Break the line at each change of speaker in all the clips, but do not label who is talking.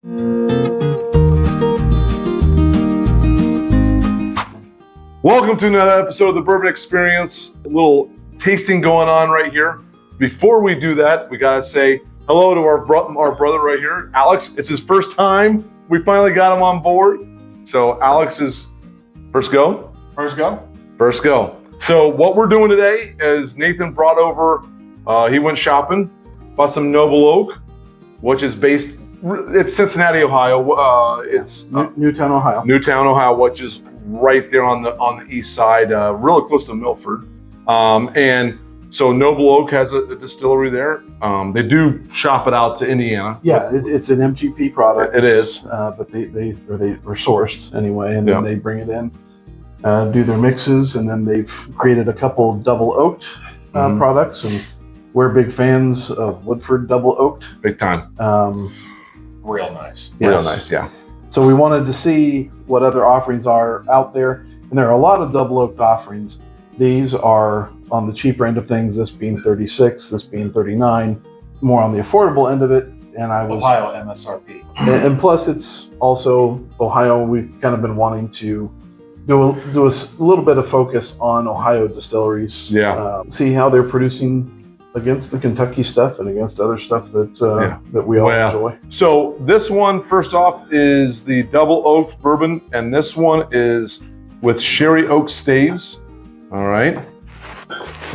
Welcome to another episode of the Bourbon Experience. A little tasting going on right here. Before we do that, we gotta say hello to our brother right here, Alex. It's his first time. We finally got him on board. So Alex is first go. So what we're doing today is Nathan brought over, he went shopping, bought some Noble Oak, which is based, it's Cincinnati, Ohio. It's
Newtown, Ohio.
Newtown, Ohio, which is right there on the east side, really close to Milford. And so Noble Oak has a distillery there. They do shop it out to Indiana.
Yeah, it's an MGP product.
It is.
But they were sourced anyway, and then they bring it in, do their mixes, and then they've created a couple double oaked products, and we're big fans of Woodford double oaked.
Big time.
Real nice.
Yes.
Real nice, yeah.
So we wanted to see what other offerings are out there, and there are a lot of double oaked offerings. These are on the cheaper end of things, this being 36, this being 39, more on the affordable end of it. And I was
Ohio MSRP.
And plus it's also Ohio. We've kind of been wanting to do a little bit of focus on Ohio distilleries.
Yeah.
See how they're producing against the Kentucky stuff and against other stuff that we all enjoy.
So this one, first off, is the double oaked bourbon, and this one is with sherry oak staves. All right.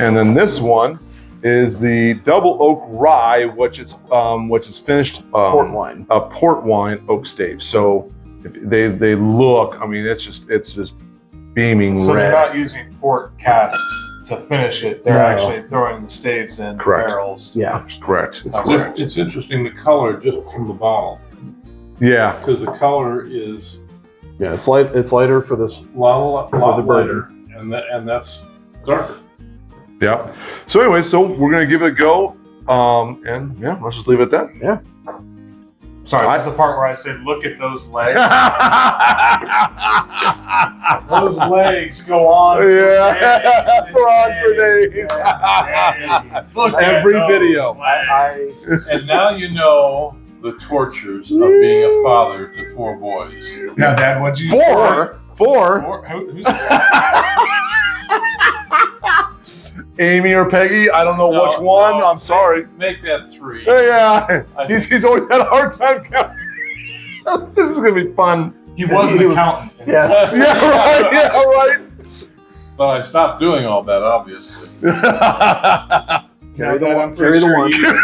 And then this one is the double oak rye, which is finished
Port wine.
A port wine oak stave. So they look, I mean, it's just beaming
So
red.
they're not using port casks to finish it. They're actually throwing the staves in barrels.
Yeah,
correct.
It's interesting, the color just from the bottle,
Yeah.
because the color is
it's light. It's lighter for this.
a lot
the
lighter, and that's darker.
Yeah. So anyway, so we're gonna give it a go. And yeah, let's just leave it at that.
Yeah.
Sorry, that's the part where I said, look at those legs. Those legs go on
for days.
Look
Every
at those
video.
legs.
And now you know the tortures of being a father to 4 boys.
Now, Dad, what'd you
Four.
Who's
Amy or Peggy, I don't know which one.
No,
I'm sorry.
Make that 3.
Yeah, he's always had a hard time counting. This is gonna be fun.
He was an accountant.
Yes.
Yeah, right.
But I stopped doing all that, obviously.
Carry the
Dad,
one.
I'm
Carry
pretty
the
sure
one.
you-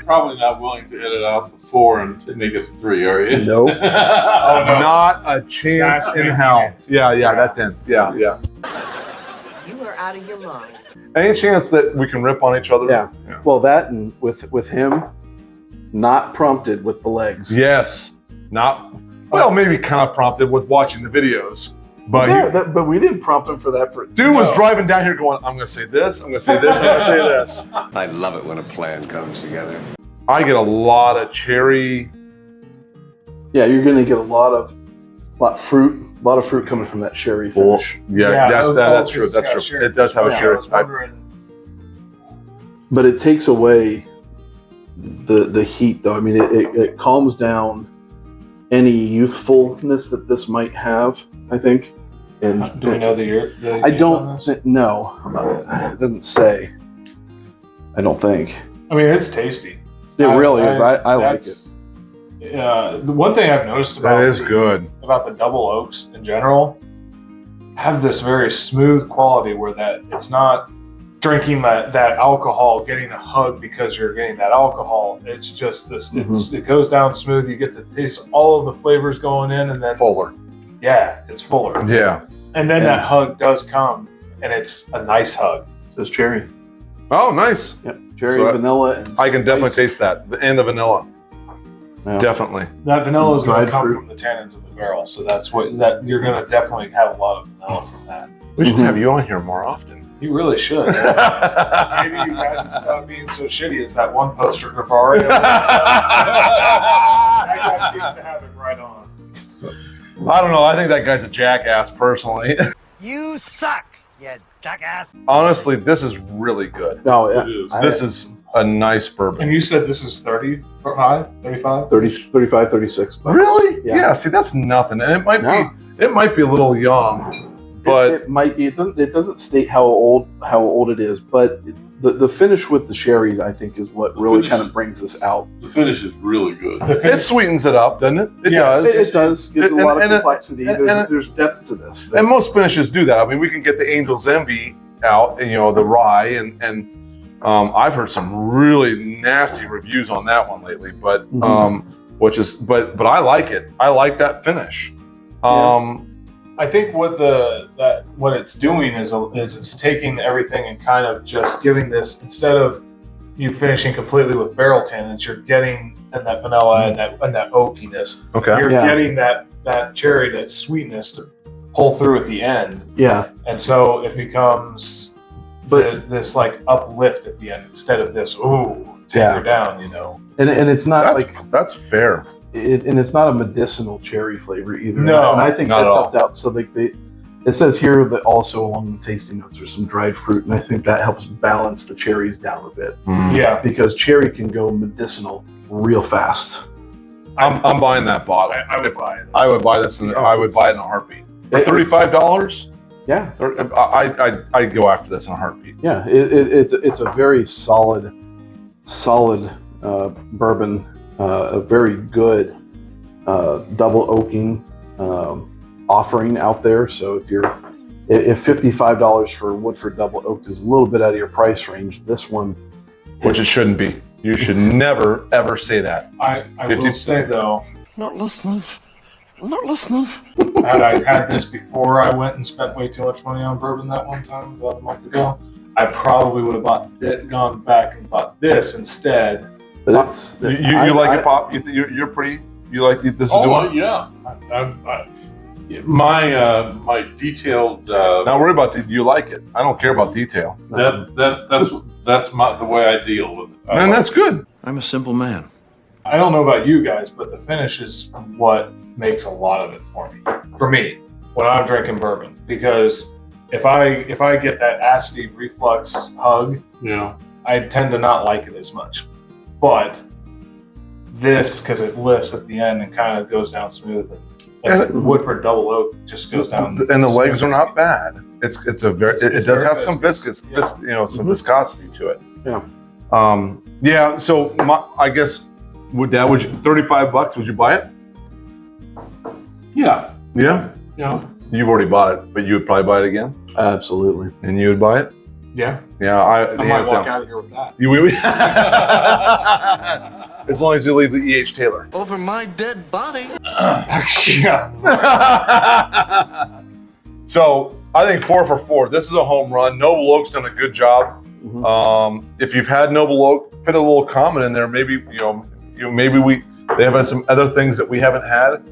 Probably not willing to edit out the 4 and make it 3, are you?
Nope.
Oh, no.
Not a chance
That's
in
in.
hell. Yeah, that's in. Yeah.
You are out of your mind.
Any chance that we can rip on each other?
Yeah. Well, that and with him, not prompted with the legs.
Yes. Not. Well, maybe kind of prompted with watching the videos, but
But we didn't prompt him for that.
dude was driving down here going, "I'm going to say this. I'm going to say this. I'm going to say this."
I love it when a plan comes together.
I get a lot of cherry.
Yeah, you're going to get a lot of fruit coming from that sherry finish.
Yeah, that's true.
it's got
That's true.
sherry.
It does have a
Yeah,
sherry.
I was wondering.
But it takes away the heat, though. I mean, it calms down any youthfulness that this might have, I think. And
Do we know the year?
I don't know. It doesn't say. I don't think.
I mean, it's tasty.
It really is. I like it.
The one thing I've noticed about
That is good.
about the double oaks in general have this very smooth quality where that it's not drinking that alcohol, getting a hug because you're getting that alcohol. It's just this. It goes down smooth. You get to taste all of the flavors going in, and then
Fuller.
yeah, it's fuller.
Yeah.
And then that hug does come, and it's a nice hug.
It says cherry.
Oh, nice.
Yep. Cherry,
So
vanilla, and
I can definitely
spice.
taste that, and the vanilla.
Yeah.
Definitely.
That vanilla is going
Dried
to come
fruit.
from the tannins of the barrel, so that's what that you're going to definitely have a lot of vanilla from that.
We should have you on here more often.
You really should. Maybe you guys would stop being so shitty as that one poster Gravario. That guy seems to have it right on.
I don't know. I think that guy's a jackass, personally.
You suck, you jackass.
Honestly, this is really good.
Oh yeah.
It is.
This is a nice bourbon.
And you said this is 35, 35?
30, 35, 36 bucks.
Really?
Yeah.
Yeah. See, that's nothing, and it might
No.
be a little young, but
it might be. It doesn't state how old it is, but the finish with the sherries, I think, is what really
finish-
kind of brings this out.
The finish is really good.
it sweetens it up, doesn't it? It
Yes.
does.
It does. Gives a
And-
lot of
and-
complexity.
and- and-
There's depth to this.
And most finishes do that. I mean, we can get the Angel's Envy out, and, the rye, and I've heard some really nasty reviews on that one lately. But but I like it. I like that finish.
I think what it's doing is it's taking everything and kind of just giving this, instead of you finishing completely with barrel tannins, you're getting and that vanilla and that oakiness.
Okay.
You're
Yeah.
getting that cherry, that sweetness to pull through at the end,
Yeah,
and so it becomes this like uplift at the end instead of this taper down.
and it's not
That's fair.
and it's not a medicinal cherry flavor either.
No,
and I think
not
that's
at all.
helped out. So it says here that also along the tasting notes there's some dried fruit, and I think that helps balance the cherries down a bit
Yeah,
because cherry can go medicinal real fast.
I'm buying that bottle.
I would buy it.
I would buy this, and I would buy it in a heartbeat. For
It's-
$35,
Yeah,
I'd go after this in a heartbeat.
yeah. It's a very solid bourbon, a very good double oaking offering out there. So if $55 for Woodford double oaked is a little bit out of your price range, this one,
Which it shouldn't be. You should never ever say that.
I will say though,
Not listening. I'm not listening.
had I had this before I went and spent way too much money on bourbon that one time about a month ago, I probably would have gone back and bought this instead.
But it's
You like it, Pop? You're pretty. You like this is doing?
Yeah. My detailed.
Not worry about do you like it? I don't care about detail,
That's the way I deal with it.
and that's good.
I'm a simple man.
I don't know about you guys, but the finish is what makes a lot of it for me when I'm drinking bourbon. Because if I get that acidity reflux hug, I tend to not like it as much. But this, because it lifts at the end and kind of goes down smooth, and Woodford double oak just goes down.
And the legs
smooth.
are not bad. It does
very
have some
viscous.
some viscosity to it.
Yeah.
Yeah. So I guess would you $35? Would you buy it?
Yeah.
Yeah.
Yeah.
You've already bought it, but you would probably buy it again,
absolutely.
and you would buy it.
Yeah,
Yeah.
I might walk out of here with that.
As long as you leave the E.H. Taylor.
Over my dead body.
Yeah.
So I think 4 for 4. This is a home run. Noble Oak's done a good job.
Mhm.
If you've had Noble Oak, put a little comment in there. Maybe they have some other things that we haven't had.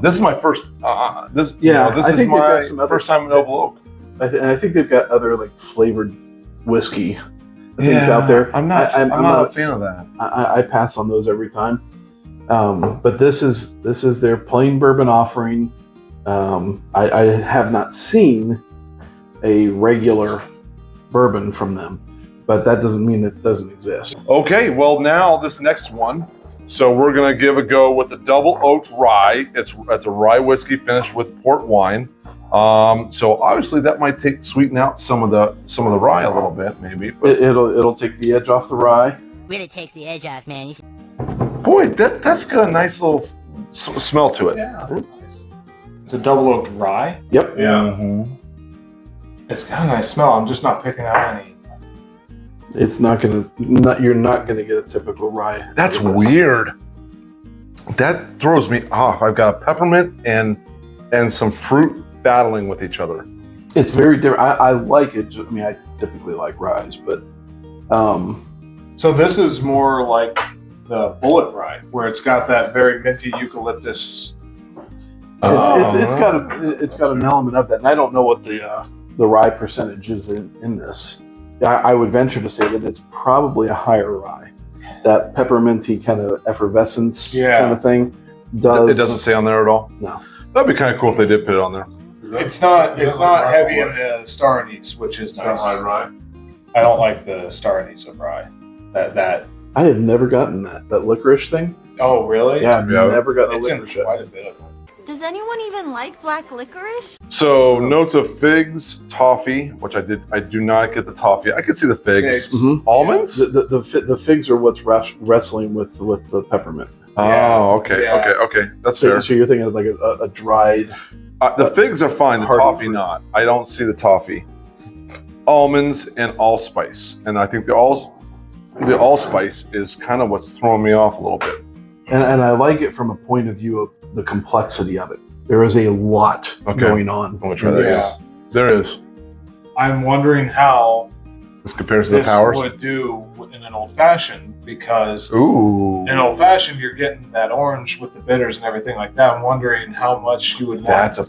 This is my first. This
I
is
think they've
my
got some other
first time at Noble Oak.
I think they've got other like flavored whiskey things out there.
I'm not a fan of that.
I pass on those every time. But this is their plain bourbon offering. I have not seen a regular bourbon from them, but that doesn't mean it doesn't exist.
Okay, well now this next one. So we're gonna give a go with the double oaked rye. It's a rye whiskey finished with port wine. So obviously that might sweeten out some of the rye a little bit, maybe. But
It'll take the edge off the rye.
Really takes the edge off, man.
boy, that's got a nice little smell to it.
Yeah. It's a double oaked rye.
Yep.
Yeah. It's got a nice smell. I'm just not picking out any.
It's you're not gonna get a typical rye.
That's
with this.
weird. That throws me off. I've got a peppermint and some fruit battling with each other.
It's very different. I like it. I mean, I typically like ryes, but
So this is more like the bullet rye, where it's got that very minty eucalyptus.
it's got an element of that. And I don't know what the rye percentage is in this. I would venture to say that it's probably a higher rye. That pepperminty kind of effervescence kind of thing
It doesn't say on there at all.
No.
That'd be kind of cool if they did put it on there.
It's not heavy in the star anise, which is nice.
Right.
I don't like the star anise of rye. That.
I have never gotten that licorice thing.
Oh, really?
Yeah, I've
Yeah.
never gotten a
It's in
licorice yet.
quite a bit of it.
Does anyone even like black licorice?
So notes of figs, toffee, which I do not get the toffee. I could see the figs.
Figs.
Mhm.
Almonds?
The figs are what's wrestling with the peppermint.
Yeah.
Oh, okay,
Yeah.
okay. That's fair.
So you're thinking of like a dried.
The figs are fine. The
Hardy
toffee
fruit.
not. I don't see the toffee. Almonds and allspice, and I think the allspice is kind of what's throwing me off a little bit.
And I like it from a point of view of the complexity of it. There is a lot
Okay.
going on.
I'm gonna try
in
that.
this.
There is.
I'm wondering how
This compares to the
this
powers.
would do in an old fashioned, because
Ooh.
in old fashioned you're getting that orange with the bitters and everything like that. I'm wondering how much you would want.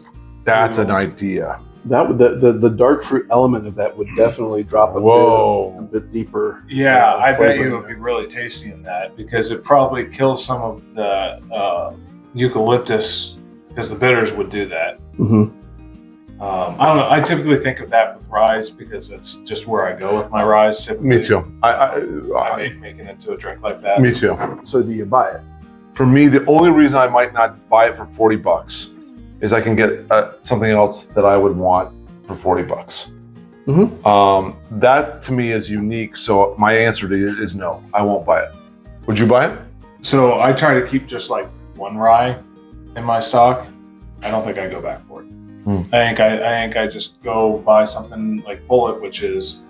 That's an idea.
That would the dark fruit element of that would definitely drop a
Whoa.
bit deeper.
Yeah, I bet
flavor
you
in
it would
there.
be really tasty in that, because it probably kills some of the eucalyptus, because the bitters would do that.
Mhm.
I don't know. I typically think of that with rye because that's just where I go with my rye. Typically,
Me too.
I make it into a drink like that.
Me too.
So do you buy it?
For me, the only reason I might not buy it for $40 is I can get something else that I would want for $40. That to me is unique. So my answer to you is no. I won't buy it. Would you buy it?
So I try to keep just like one rye in my stock. I don't think I go back for it. I think I just go buy something like Bullet, which is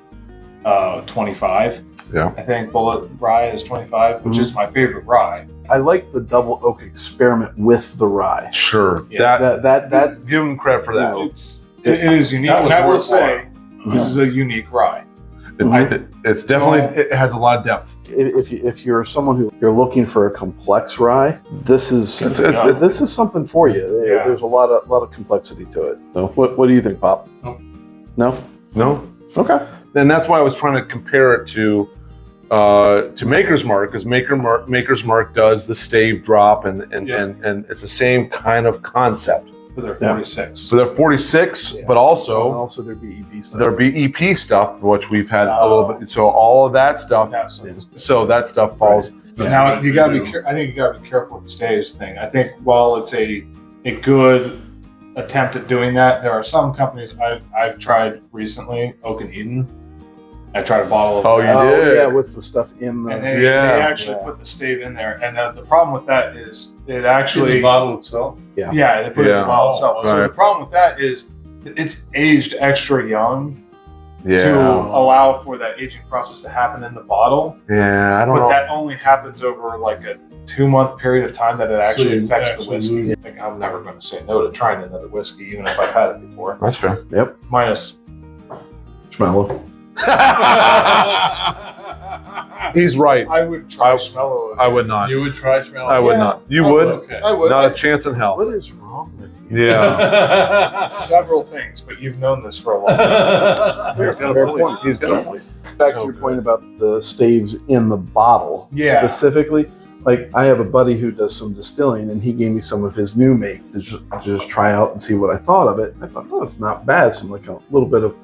25.
Yeah.
I think Bullet rye is 25, which is my favorite rye.
I like the double oak experiment with the rye.
Sure.
Yeah.
That
Give them credit for that.
It is unique.
That was
And I will
worthwhile.
say, this is a unique rye.
It's definitely, it has a lot of depth.
if you're someone who you're looking for a complex rye, this is this is something for you.
Yeah.
There's a lot of complexity to it. So what do you think, Pop? No.
No?
Okay.
And that's why I was trying to compare it to Maker's Mark, because Maker's Mark does the stave drop, and it's the same kind of concept.
For their
Yeah.
46.
So they're 46, but also
there'd be EP stuff.
there'll be EP stuff, which we've had a little bit. So all of that stuff,
Absolutely.
so that stuff falls.
Now you gotta be. I think you gotta be careful with the staves thing. I think while it's a good attempt at doing that, there are some companies I've tried recently. Oak and Eden. I tried a bottle of.
Oh, you
that,
did?
Yeah, with the stuff in the.
And they actually put the stave in there, and the problem with that is it
In
actually.
the bottle itself.
They put it in
Yeah.
the bottle itself. So
Right.
the problem with that is it's aged extra young to
Yeah,
allow for that aging process to happen in the bottle.
yeah. I don't
But
know.
that only happens over like a 2-month period of time that it actually
you
affects the
actually
whiskey.
lose-
I think I'm never going to say no to trying another whiskey, even if I've had it before.
That's fair.
Minus.
Schmello.
He's right.
I would try Schmello.
I would not.
You would try smell.
I would not. You would?
Okay.
I would.
Not a chance in hell.
What is wrong with you?
Yeah.
Several things, but you've known this for a long time.
He's got
Fair
a point.
point.
He's got a point.
Back to your point about the staves in the bottle,
Yeah.
specifically. Like I have a buddy who does some distilling, and he gave me some of his new make to just try out and see what I thought of it. I thought, oh, it's not bad. Some like a little bit of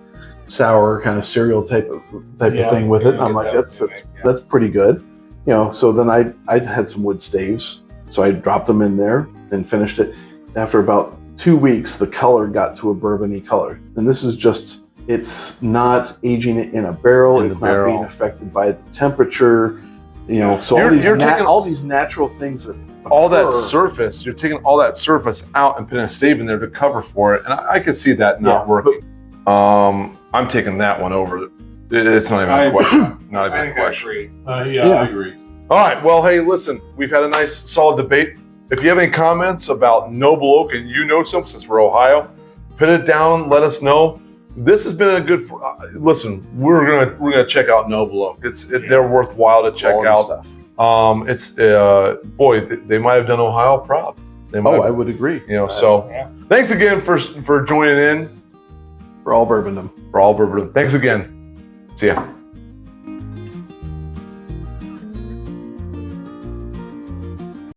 sour kind of cereal type of thing with it. And I'm like, that's pretty good. You know, so then I had some wood staves, so I dropped them in there and finished it. After about 2 weeks, the color got to a bourbony color, and this is just. It's not aging it in a barrel. It's not being affected by the temperature. You know, so
You're taking
all these natural things that
all that
occur.
surface, you're taking all that surface out and putting a stave in there to cover for it, and I could see that not
Yeah,
working. I'm taking that one over. It's not even a question. Not even
I
a
think I
question.
agree.
Yeah,
Yeah.
I agree.
All right. Well, hey, listen, we've had a nice, solid debate. If you have any comments about Noble Oak, and you know some since we're Ohio, put it down. Let us know. This has been a good. Listen, we're gonna check out Noble Oak. They're worthwhile to check
Quality
out.
stuff.
It's boy, they might have done Ohio proud. They might
Oh,
have,
I would agree.
you know. So
Yeah.
thanks again for joining in
For all bourbondom.
for all bourbon. Thanks again. See ya.